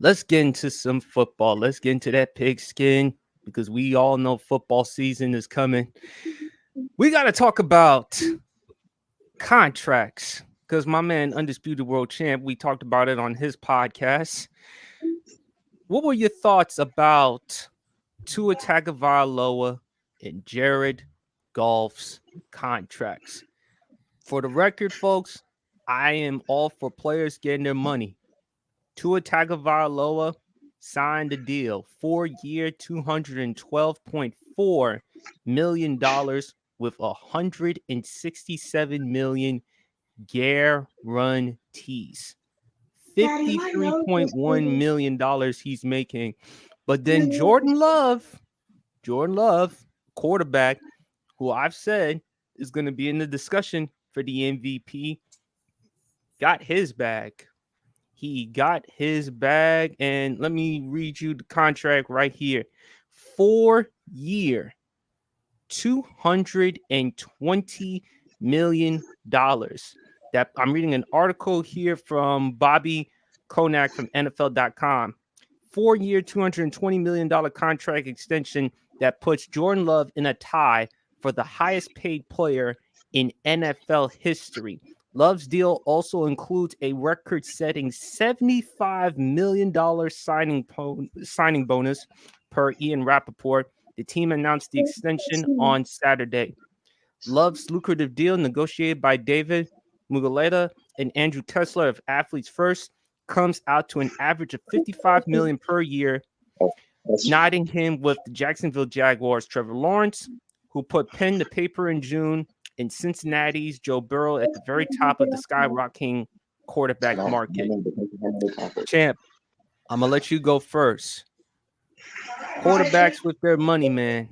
let's get into some football. Let's get into that pigskin because we all know football season is coming. We got to talk about contracts because my man, Undisputed World Champ, we talked about it on his podcast. What were your thoughts about Tua Tagovailoa and Jared Goff's contracts? For the record, folks, I am all for players getting their money. Tua Tagovailoa signed a deal, 4-year, $212.4 million with 167 million guarantees. $53.1 million he's making. But then Jordan Love, quarterback, who I've said is going to be in the discussion for the MVP, got his bag. He got his bag, and let me read you the contract right here. 4-year, $220 million. That I'm reading an article here from Bobby Konak from NFL.com. 4-year, $220 million contract extension that puts Jordan Love in a tie for the highest paid player in NFL history. Love's deal also includes a record-setting $75 million signing bonus per Ian Rappaport. The team announced the extension on Saturday. Love's lucrative deal, negotiated by David Muguleta and Andrew Kessler of Athletes First, comes out to an average of $55 million per year, uniting him with the Jacksonville Jaguars' Trevor Lawrence, who put pen to paper in June, and Cincinnati's Joe Burrow at the very top of the skyrocketing quarterback market. Champ, I'm gonna let you go first. Quarterbacks with their money, man.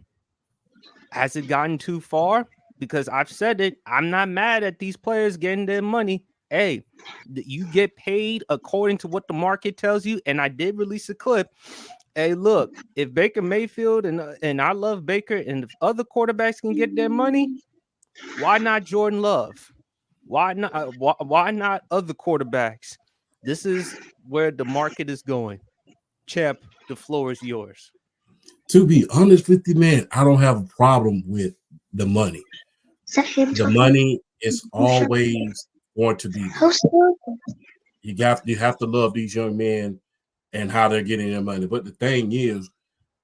Has it gotten too far? Because I've said it, I'm not mad at these players getting their money. Hey, you get paid according to what the market tells you. And I did release a clip. Hey, look, if Baker Mayfield and I love Baker, and if other quarterbacks can get their money, why not Jordan Love? Why not? Why not other quarterbacks? This is where the market is going. Champ, the floor is yours. To be honest with you, man, I don't have a problem with the money. The money is always going to be there. You have to love these young men and how they're getting their money. But the thing is,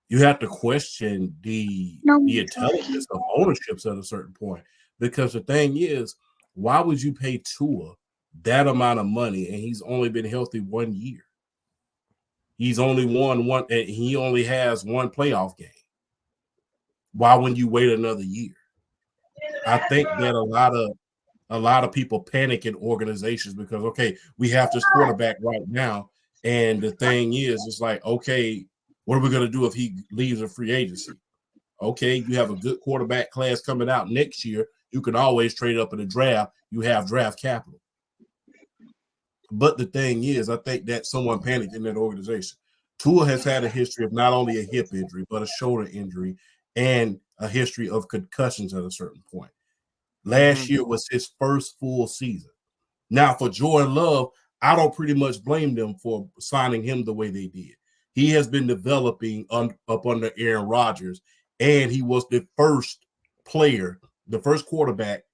you have to question the intelligence of ownerships at a certain point. Because the thing is, why would you pay Tua that amount of money and he's only been healthy 1 year? He's only won one, and he only has one playoff game. Why wouldn't you wait another year? I think that a lot of people panic in organizations because, okay, we have this quarterback right now. And the thing is, it's like, okay, what are we going to do if he leaves a free agency? Okay, you have a good quarterback class coming out next year. You can always trade up in the draft. You have draft capital. But the thing is, I think that someone panicked in that organization. Tua has had a history of not only a hip injury, but a shoulder injury and a history of concussions at a certain point. Last year was his first full season. Now, for Jordan Love, I don't pretty much blame them for signing him the way they did. He has been developing up under Aaron Rodgers, and he was the first player, the first quarterback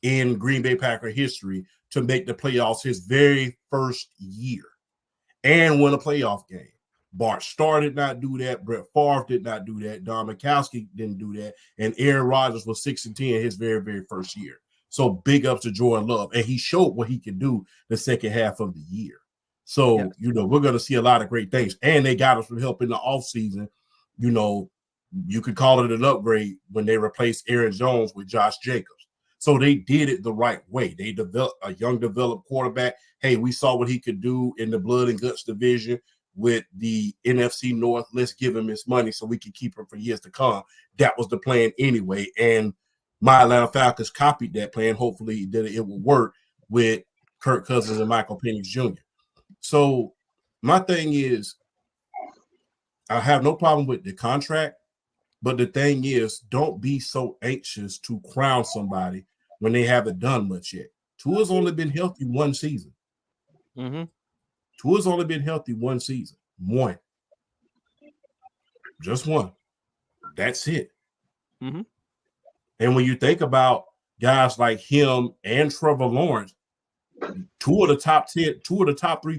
in Green Bay Packer history to make the playoffs his very first year and win a playoff game. Bart Starr did not do that. Brett Favre did not do that. Don Mikowski didn't do that. And Aaron Rodgers was 6-10 his very, very first year. So big ups to Jordan Love. And he showed what he could do the second half of the year. So, we're going to see a lot of great things. And they got us some help in the offseason. You could call it an upgrade when they replaced Aaron Jones with Josh Jacobs. So they did it the right way. They developed a young developed quarterback. Hey, we saw what he could do in the blood and guts division with the NFC North. Let's give him his money so we can keep him for years to come. That was the plan anyway. And my Atlanta Falcons copied that plan. Hopefully that it will work with Kirk Cousins and Michael Penix Jr. So my thing is, I have no problem with the contract, but the thing is, don't be so anxious to crown somebody when they haven't done much yet. Tua's only been healthy one season. Tua's only been healthy one season. One. Just one. That's it. Mm-hmm. And when you think about guys like him and Trevor Lawrence, two of the top 3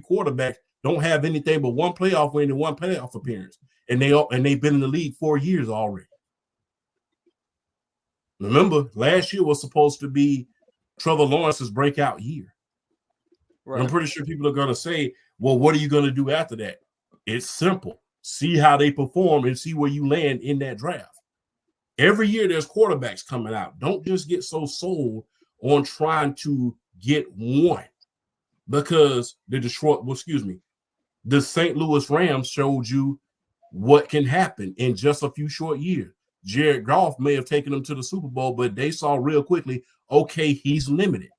quarterbacks don't have anything but one playoff win and one playoff appearance. And they've been in the league 4 years already. Remember, last year was supposed to be Trevor Lawrence's breakout year. Right. I'm pretty sure people are going to say, well, what are you going to do after that? It's simple. See how they perform and see where you land in that draft. Every year there's quarterbacks coming out. Don't just get so sold on trying to get one, because the St. Louis Rams showed you what can happen in just a few short years. Jared Goff may have taken them to the Super Bowl, but they saw real quickly, okay, he's limited.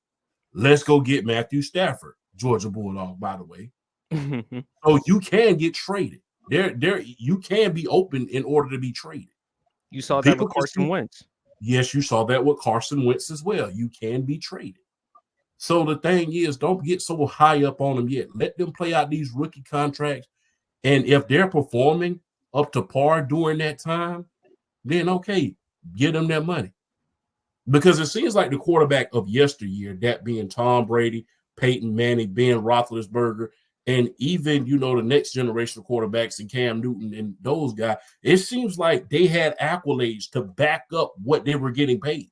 Let's go get Matthew Stafford, Georgia Bulldog, by the way. So you can get traded. You can be open in order to be traded. You saw that with Carson Wentz. Yes, you saw that with Carson Wentz as well. You can be traded. So the thing is, don't get so high up on them yet. Let them play out these rookie contracts. And if they're performing up to par during that time, then okay, give them that money. Because it seems like the quarterback of yesteryear, that being Tom Brady, Peyton Manning, Ben Roethlisberger, and even, the next generation of quarterbacks and Cam Newton and those guys, it seems like they had accolades to back up what they were getting paid.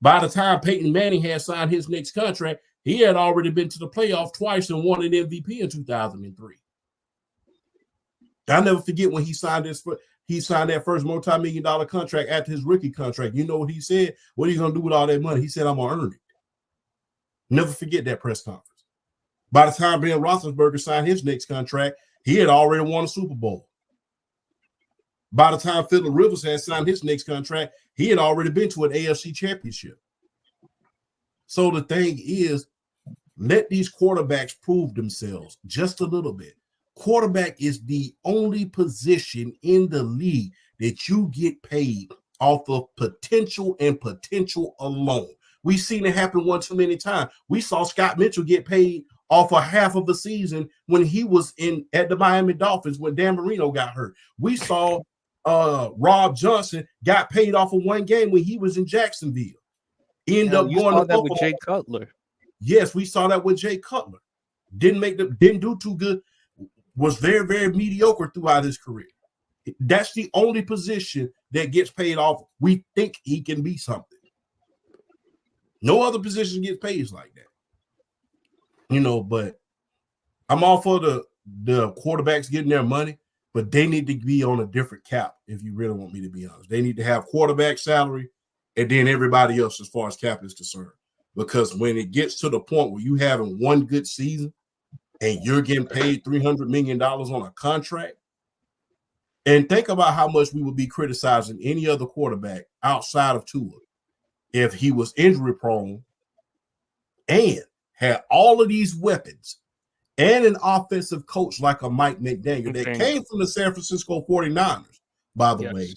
By the time Peyton Manning had signed his next contract, he had already been to the playoff twice and won an MVP in 2003. I'll never forget when he signed that first multi-million-dollar contract after his rookie contract. You know what he said? What are you going to do with all that money? He said, I'm going to earn it. Never forget that press conference. By the time Ben Roethlisberger signed his next contract, he had already won a Super Bowl. By the time Phillip Rivers had signed his next contract, he had already been to an AFC championship. So the thing is, let these quarterbacks prove themselves just a little bit. Quarterback is the only position in the league that you get paid off of potential and potential alone. We've seen it happen one too many times. We saw Scott Mitchell get paid off of half of the season when he was at the Miami Dolphins when Dan Marino got hurt. We saw Rob Johnson got paid off of one game when he was in Jacksonville. End up going to that with Jay Cutler. Yes, we saw that with Jay Cutler. Didn't do too good. Was very, very mediocre throughout his career. That's the only position that gets paid off. We think he can be something. No other position gets paid like that. But I'm all for the quarterbacks getting their money, but they need to be on a different cap, if you really want me to be honest. They need to have quarterback salary and then everybody else as far as cap is concerned. Because when it gets to the point where you having one good season and you're getting paid $300 million on a contract, and think about how much we would be criticizing any other quarterback outside of Tua if he was injury prone and had all of these weapons and an offensive coach like a Mike McDaniel that came from the San Francisco 49ers, by the way,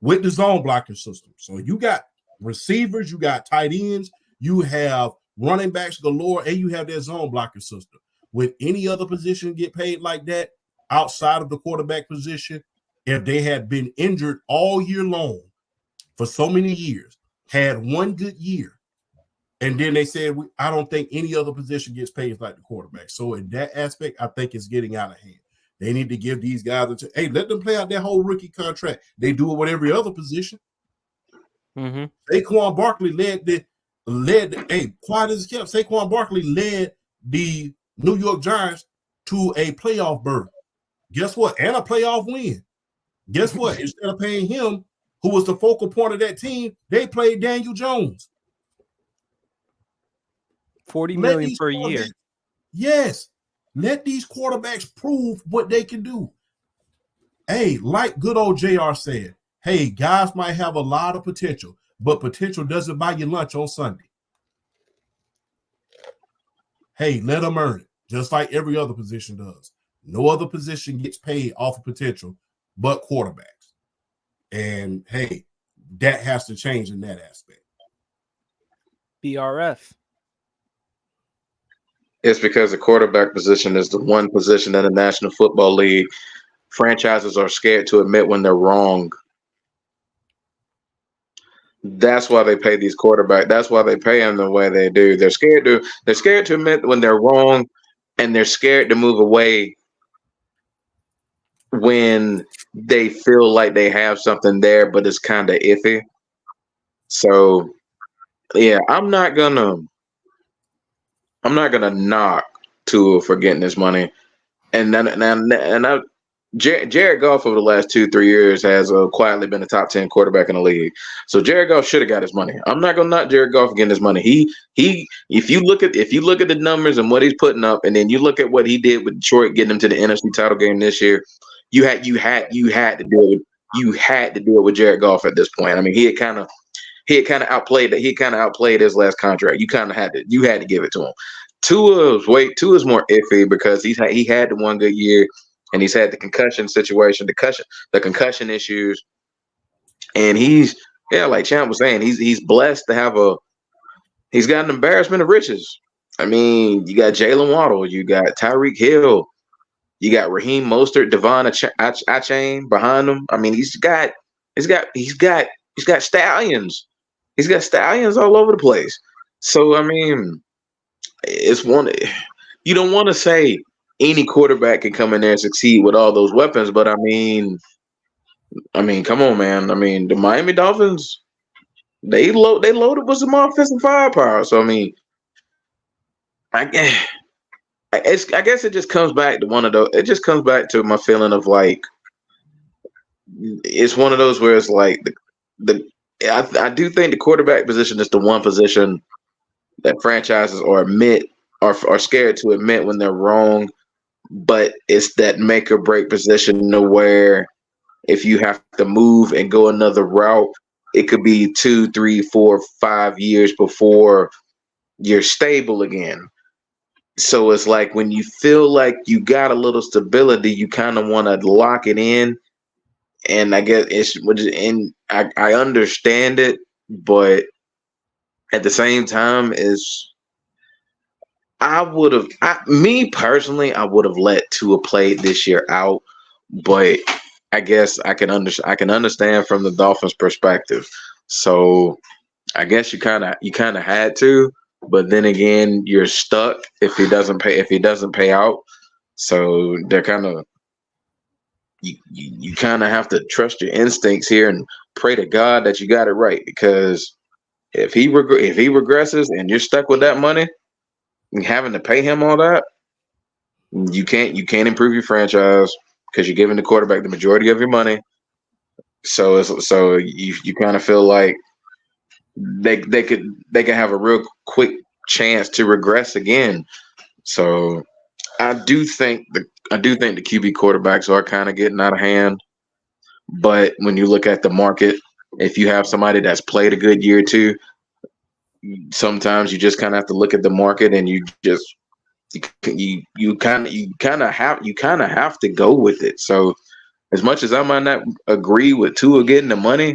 with the zone blocking system. So you got receivers, you got tight ends, you have running backs galore, and you have that zone blocking system. Would any other position get paid like that outside of the quarterback position if they had been injured all year long for so many years, had one good year, and then they said, I don't think any other position gets paid like the quarterback. So in that aspect, I think it's getting out of hand. They need to give these guys let them play out their whole rookie contract. They do it with every other position. Mm-hmm. Saquon Barkley quiet as kept. Saquon Barkley led the New York Giants to a playoff berth. Guess what? And a playoff win. Guess what? Instead of paying him, who was the focal point of that team, they played Daniel Jones. $40 million per year. Yes. Let these quarterbacks prove what they can do. Hey, like good old JR said, hey, guys might have a lot of potential, but potential doesn't buy you lunch on Sunday. Hey, let them earn it, just like every other position does. No other position gets paid off of potential but quarterbacks. And, hey, that has to change in that aspect. BRF. It's because the quarterback position is the one position in the National Football League franchises are scared to admit when they're wrong. That's why they pay these quarterbacks. That's why they pay them the way they do. They're scared to admit when they're wrong, and they're scared to move away when they feel like they have something there, but it's kind of iffy. So, yeah, I'm not gonna knock Tua for getting this money, and Jared Goff over the last 2-3 years has quietly been a top 10 quarterback in the league. So Jared Goff should have got his money. I'm not gonna knock Jared Goff getting his money. He if you look at the numbers and what he's putting up, and then you look at what he did with Detroit getting him to the NFC title game this year, you had to do it with Jared Goff at this point. I mean, he had kind of outplayed that. He kind of outplayed his last contract. You had to give it to him. Tua's more iffy because he had the one good year. And he's had the concussion situation, the concussion issues, and like Champ was saying, he's blessed to have he's got an embarrassment of riches. I mean, you got Jalen Waddle, you got Tyreek Hill, you got Raheem Mostert, Devon Achane behind him. I mean, he's got stallions. He's got stallions all over the place. So I mean, you don't want to say any quarterback can come in there and succeed with all those weapons, but I mean, come on, man. I mean, the Miami Dolphins, they loaded with some offensive firepower. So I mean, I guess it just comes back to one of those. It just comes back to my feeling of like, it's one of those where it's like I do think the quarterback position is the one position that franchises are scared to admit when they're wrong. But it's that make or break position to where if you have to move and go another route, it could be 2, 3, 4, 5 years before you're stable again. So it's like when you feel like you got a little stability, you kind of want to lock it in. And I guess I understand it, but at the same time, me personally, I would have let Tua play this year out, but I guess I can understand from the Dolphins' perspective. So I guess you kind of had to, but then again, you're stuck if he doesn't pay out. So they're kind of you kind of have to trust your instincts here and pray to God that you got it right, because if he regresses and you're stuck with that money, having to pay him all that, you can't improve your franchise because you're giving the quarterback the majority of your money. So you kind of feel like they could have a real quick chance to regress again. So I do think the QB quarterbacks are kind of getting out of hand. But when you look at the market, if you have somebody that's played a good year or two, sometimes you just kind of have to look at the market and you kind of have to go with it. So as much as I might not agree with Tua getting the money,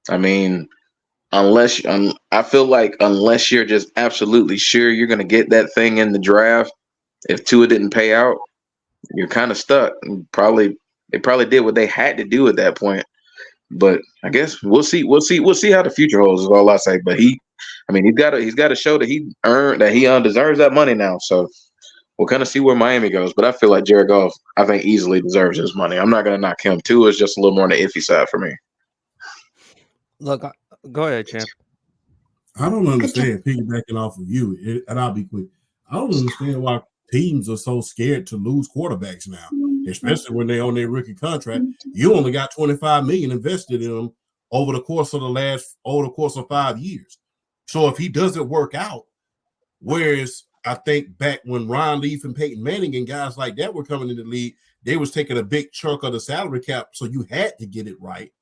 I mean, I feel like unless you're just absolutely sure you're going to get that thing in the draft, if Tua didn't pay out, you're kind of stuck. They probably did what they had to do at that point. But I guess we'll see how the future holds is all I say. But he's got to show that he deserves that money now. So we'll kind of see where Miami goes. But I feel like Jared Goff, I think, easily deserves his money. I'm not going to knock him. Tua is just a little more on the iffy side for me. Look, go ahead, Champ. I don't understand, piggybacking off of you, and I'll be quick. I don't understand why teams are so scared to lose quarterbacks now, especially when they're on their rookie contract. You only got $25 million invested in them over the course of 5 years. So if he doesn't work out, whereas I think back when Ron Leaf and Peyton Manning and guys like that were coming in the league, they was taking a big chunk of the salary cap, so you had to get it right.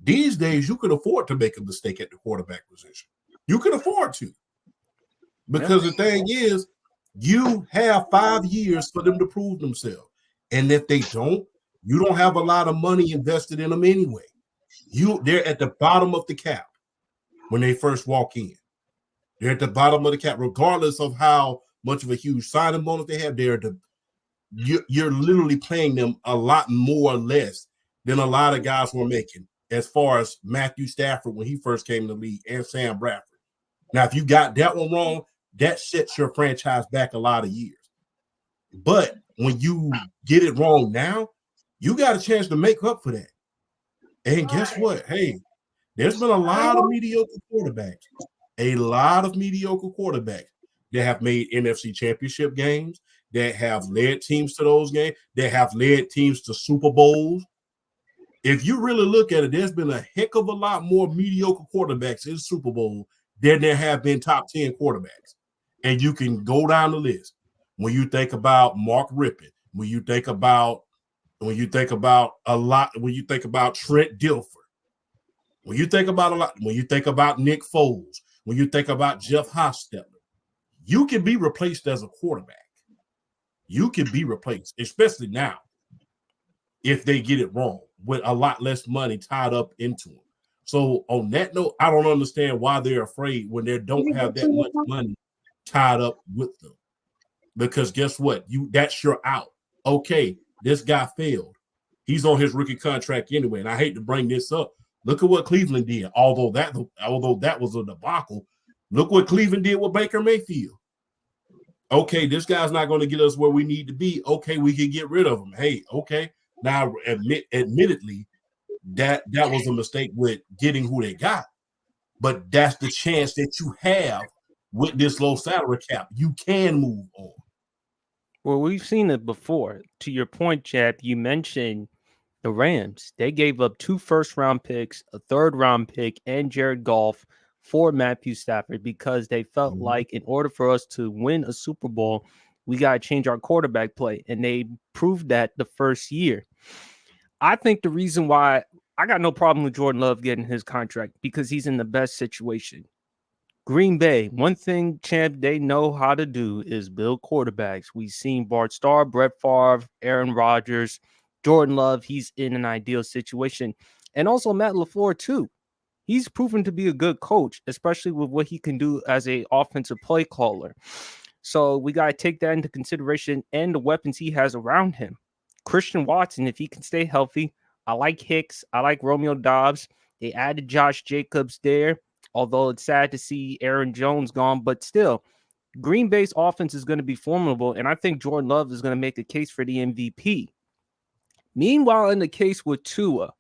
These days, you can afford to make a mistake at the quarterback position. You can afford to. Because the thing is, you have 5 years for them to prove themselves. And if they don't, you don't have a lot of money invested in them anyway. They're at the bottom of the cap when they first walk in. They're at the bottom of the cap, regardless of how much of a huge signing bonus they have. You're literally paying them a lot more or less than a lot of guys were making, as far as Matthew Stafford when he first came in the league and Sam Bradford. Now, if you got that one wrong, that sets your franchise back a lot of years. But when you get it wrong now, you got a chance to make up for that. And guess what? Hey, there's been a lot of mediocre quarterbacks that have made NFC championship games, that have led teams to those games, that have led teams to Super Bowls. If you really look at it, there's been a heck of a lot more mediocre quarterbacks in Super Bowl than there have been top 10 quarterbacks. And you can go down the list. When you think about Mark Rippon, when you think about Trent Dilfer, when you think about Nick Foles, when you think about Jeff Hostetler, you can be replaced as a quarterback. You can be replaced, especially now, if they get it wrong, with a lot less money tied up into them. So on that note, I don't understand why they're afraid when they don't have that much money tied up with them. Because guess what? That's your out. Okay, this guy failed. He's on his rookie contract anyway. And I hate to bring this up. Look at what Cleveland did. Although that was a debacle, look what Cleveland did with Baker Mayfield. Okay, this guy's not going to get us where we need to be. Okay, we can get rid of him. Hey, okay. Now, admittedly, that was a mistake with getting who they got. But that's the chance that you have with this low salary cap. You can move on. Well, we've seen it before. To your point, Chap, you mentioned the Rams. They gave up 2 first-round picks, a third-round pick, and Jared Goff for Matthew Stafford because they felt like in order for us to win a Super Bowl, we got to change our quarterback play. And they proved that the first year. I think the reason why I got no problem with Jordan Love getting his contract because he's in the best situation. Green Bay, one thing, Champ, they know how to do is build quarterbacks. We've seen Bart Starr, Brett Favre, Aaron Rodgers, Jordan Love. He's in an ideal situation. And also Matt LaFleur, too. He's proven to be a good coach, especially with what he can do as an offensive play caller. So we got to take that into consideration and the weapons he has around him. Christian Watson, if he can stay healthy. I like Hicks. I like Romeo Doubs. They added Josh Jacobs there. Although it's sad to see Aaron Jones gone, but still, Green Bay's offense is going to be formidable, and I think Jordan Love is going to make a case for the MVP. Meanwhile, in the case with Tua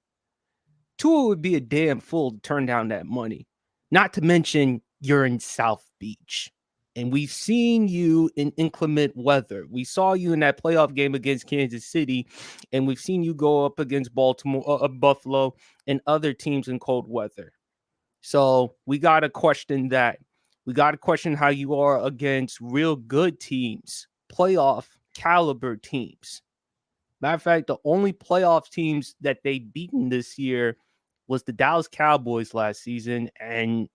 would be a damn fool to turn down that money. Not to mention, you're in South Beach, and we've seen you in inclement weather. We saw you in that playoff game against Kansas City, and we've seen you go up against Buffalo, and other teams in cold weather. So we got to question that. We got to question how you are against real good teams, playoff caliber teams. Matter of fact, the only playoff teams that they beaten this year was the Dallas Cowboys last season. And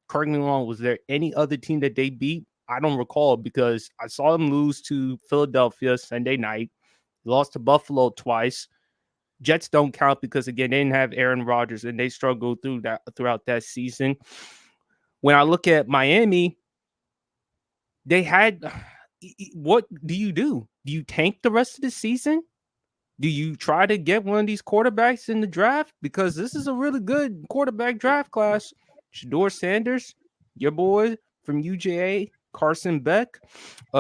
correct me if I'm wrong, was there any other team that they beat? I don't recall because I saw them lose to Philadelphia Sunday night, lost to Buffalo twice. Jets don't count because, again, they didn't have Aaron Rodgers, and they struggled throughout that season. When I look at Miami, they had – what do? Do you tank the rest of the season? Do you try to get one of these quarterbacks in the draft? Because this is a really good quarterback draft class. Shedeur Sanders, your boy from UGA, Carson Beck,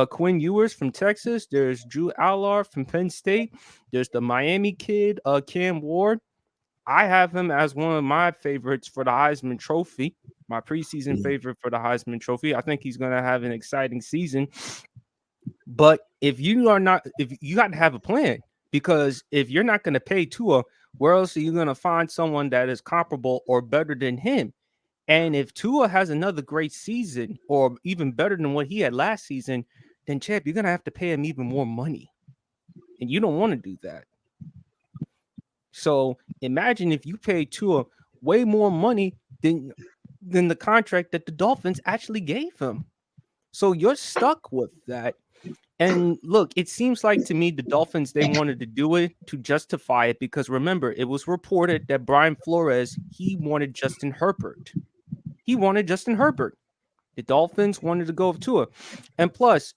Quinn Ewers from Texas. There's Drew Allard from Penn State. There's the Miami kid, Cam Ward. I have him as one of my favorites for the Heisman Trophy, my preseason favorite for the Heisman Trophy. I think he's going to have an exciting season. But if you got to have a plan, because if you're not going to pay Tua, where else are you going to find someone that is comparable or better than him? And if Tua has another great season or even better than what he had last season, then, Chip, you're going to have to pay him even more money. And you don't want to do that. So imagine if you pay Tua way more money than the contract that the Dolphins actually gave him. So you're stuck with that. And look, it seems like to me the Dolphins, they wanted to do it to justify it because, remember, it was reported that Brian Flores, he wanted Justin Herbert. The Dolphins wanted to go with Tua. And plus,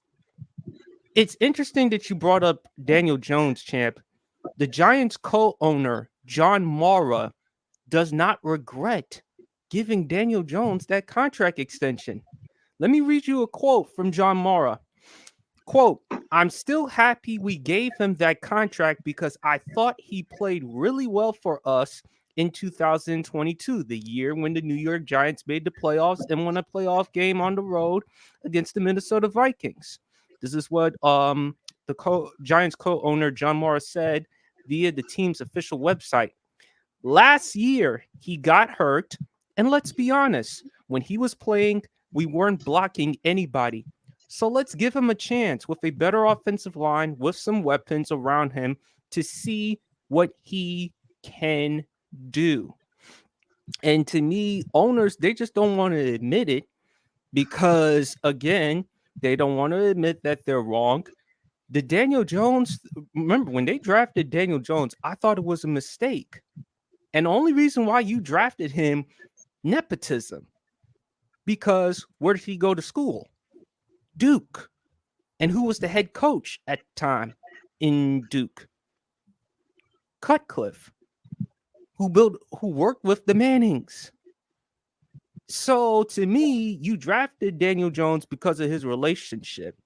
It's interesting that you brought up Daniel Jones, champ. The Giants co-owner, John Mara, does not regret giving Daniel Jones that contract extension. Let me read you a quote from John Mara. Quote, "I'm still happy we gave him that contract because I thought he played really well for us in 2022, the year when the New York Giants made the playoffs and won a playoff game on the road against the Minnesota Vikings." This is what the Giants co-owner John Mara said via the team's official website. Last year, he got hurt, and let's be honest, when he was playing, we weren't blocking anybody. So let's give him a chance with a better offensive line, with some weapons around him to see what he can do. And to me, owners, they just don't want to admit it because, again, they don't want to admit that they're wrong. The Daniel Jones, remember when they drafted Daniel Jones, I thought it was a mistake. And the only reason why you drafted him, nepotism. Because where did he go to school? Duke. And who was the head coach at the time in Duke? Cutcliffe, who worked with the Mannings. So to me, you drafted Daniel Jones because of his relationship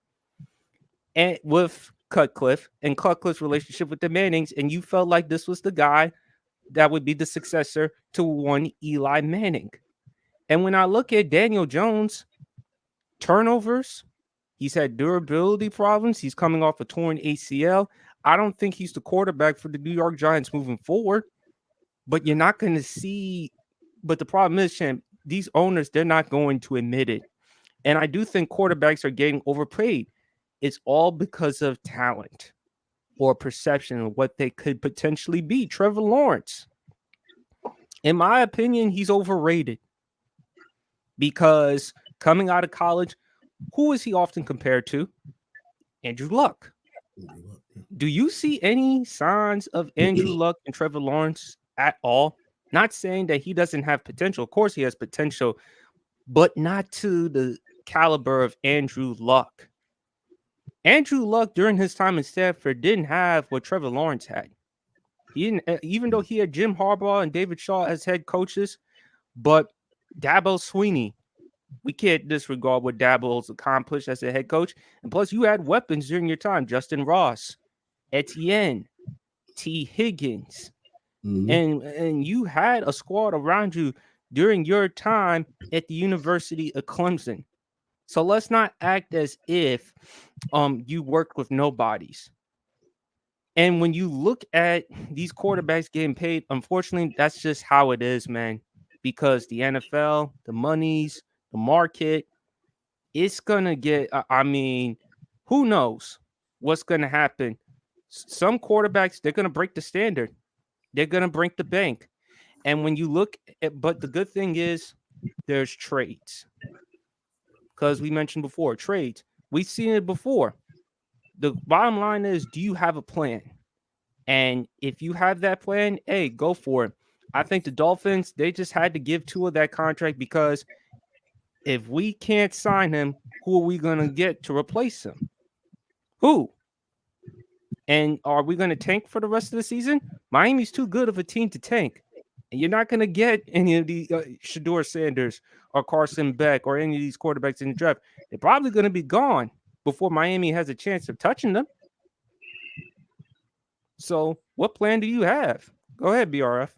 and with Cutcliffe and Cutcliffe's relationship with the Mannings, and you felt like this was the guy that would be the successor to one Eli Manning. And when I look at Daniel Jones, turnovers, he's had durability problems. He's coming off a torn ACL. I don't think he's the quarterback for the New York Giants moving forward, but you're not going to see. But the problem is, Champ, these owners, they're not going to admit it. And I do think quarterbacks are getting overpaid. It's all because of talent or perception of what they could potentially be. Trevor Lawrence, in my opinion, he's overrated because coming out of college, who is he often compared to? Andrew Luck. Do you see any signs of Andrew Luck and Trevor Lawrence at all? Not saying that he doesn't have potential. Of course, he has potential, but not to the caliber of Andrew Luck. Andrew Luck, during his time in Stanford, didn't have what Trevor Lawrence had. He didn't, even though he had Jim Harbaugh and David Shaw as head coaches, but Dabo Swinney, we can't disregard what Dabo's accomplished as a head coach. And plus, you had weapons during your time: Justin Ross, Etienne, T. Higgins, and you had a squad around you during your time at the University of Clemson. So let's not act as if you worked with nobodies. And when you look at these quarterbacks getting paid, unfortunately, that's just how it is, man. Because the NFL, the monies, the market, it's going to get, I mean, who knows what's going to happen. Some quarterbacks, they're going to break the standard. They're going to break the bank. And when you look at, but the good thing is there's trades. Because we mentioned before, trades. We've seen it before. The bottom line is, do you have a plan? And if you have that plan, hey, go for it. I think the Dolphins, they just had to give Tua that contract because if we can't sign him, who are we going to get to replace him? Who? And are we going to tank for the rest of the season? Miami's too good of a team to tank. And you're not going to get any of the Shedeur Sanders or Carson Beck or any of these quarterbacks in the draft. They're probably going to be gone before Miami has a chance of touching them. So what plan do you have? Go ahead, BRF.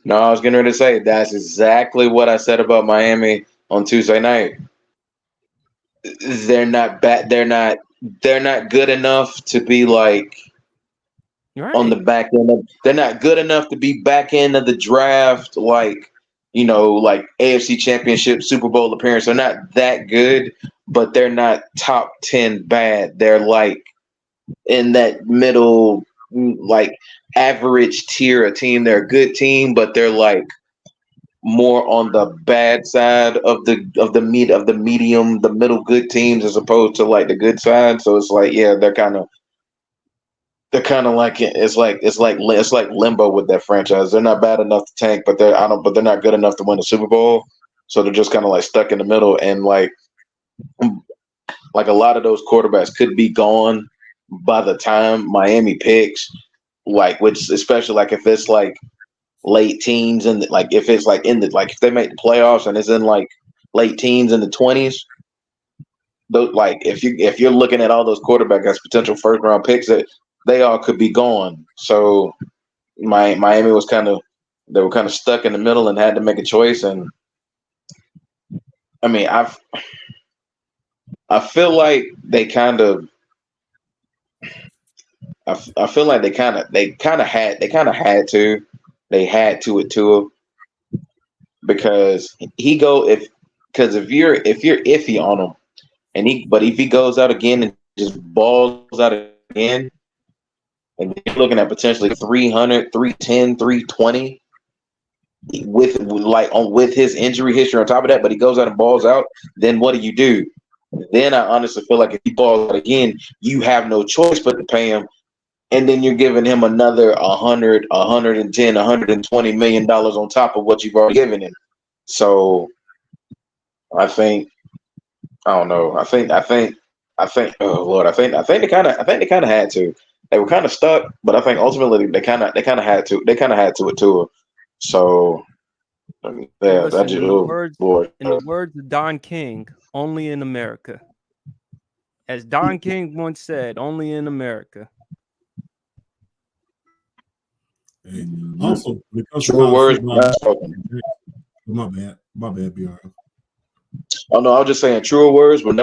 No, I was getting ready to say that's exactly what I said about Miami on Tuesday night. They're not bad. They're not good enough to be like on the back end. They're not good enough to be back end of the draft, like like AFC Championship, Super Bowl appearance. They're not that good, but they're not top 10 bad. They're like in that middle, like average tier of team. They're a good team, but they're like more on the bad side of the medium, the middle good teams as opposed to like the good side. So it's like, yeah, they're kind of like it's like limbo with that franchise. They're not bad enough to tank, but they're not good enough to win the Super Bowl. So they're just kind of like stuck in the middle. And like like a lot of those quarterbacks could be gone by the time Miami picks, like which especially like if it's like late teens and like if it's like in the like if they make the playoffs and it's in like late teens in the 20s, those like if you're looking at all those quarterbacks as potential first round picks, that they all could be gone. So Miami was kind of stuck in the middle and had to make a choice. And I mean, I feel like they kind of I feel like they kind of had to it to him because if you're iffy on him but if he goes out again and just balls out again, and you're looking at potentially 300, 310, 320 with his injury history on top of that, but he goes out and balls out, then what do? Then I honestly feel like if he balls out again, you have no choice but to pay him. And then you're giving him another 100, 110, 120 $120 million on top of what you've already given him. So I think I don't know. I think oh Lord, I think they kind of had to. They were kind of stuck, but I think ultimately they kind of had to it too. So I mean, yeah, Listen, that just in the words of Don King, only in America. As Don King once said, only in America. Hey, also, because true words. My bad, BR. Oh no, I was just saying truer words were never